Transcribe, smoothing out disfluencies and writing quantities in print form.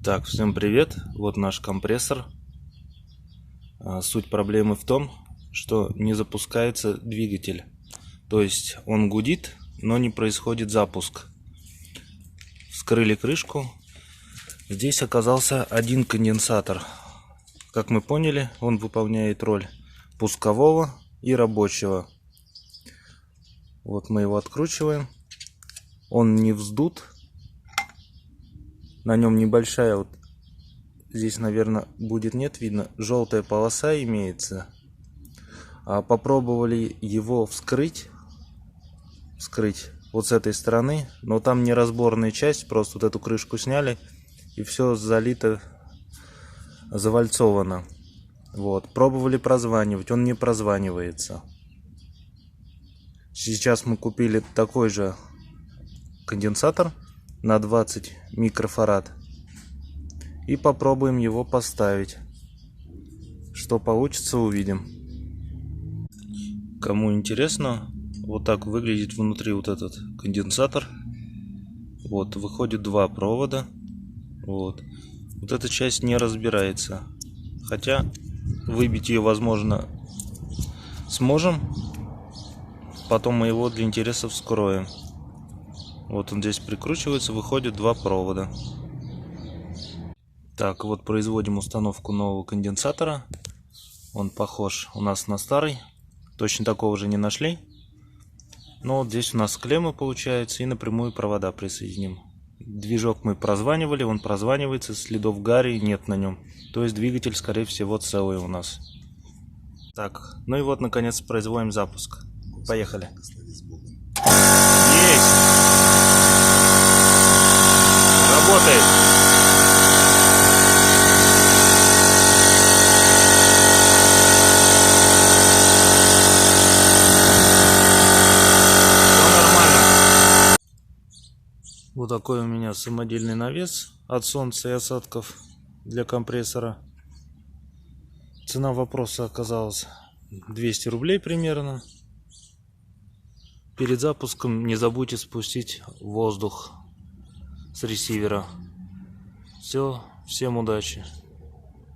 Так, всем привет. Вот наш компрессор. Суть проблемы в том, что не запускается двигатель. То есть он гудит, но не происходит запуск. Вскрыли крышку. Здесь оказался один конденсатор. Как мы поняли, он выполняет роль пускового и рабочего. Вот мы его откручиваем. Он не вздут. На нем небольшая, вот здесь, наверное, будет нет видно, желтая полоса имеется. Попробовали его вскрыть вот с этой стороны, но там неразборная часть, просто вот эту крышку сняли и все залито, завальцовано. Вот, пробовали прозванивать, он не прозванивается. Сейчас мы купили такой же конденсатор на 20 микрофарад и попробуем его поставить. Что получится, увидим. Кому интересно, вот так выглядит внутри вот этот конденсатор. Вот, выходит два провода. Вот эта часть не разбирается, хотя выбить ее, возможно, сможем. Потом мы его для интереса вскроем. Вот он здесь прикручивается, выходит два провода. Так, вот производим установку нового конденсатора. Он похож у нас на старый. Точно такого же не нашли. Но вот здесь у нас клемма получается, и напрямую провода присоединим. Движок мы прозванивали, он прозванивается, следов гари нет на нем. То есть двигатель, скорее всего, целый у нас. Так, ну и вот, наконец, производим запуск. Поехали. Есть! Работает! Вот такой у меня самодельный навес от солнца и осадков для компрессора. Цена вопроса оказалась 200 рублей примерно. Перед запуском не забудьте спустить воздух с ресивера. Все, всем удачи.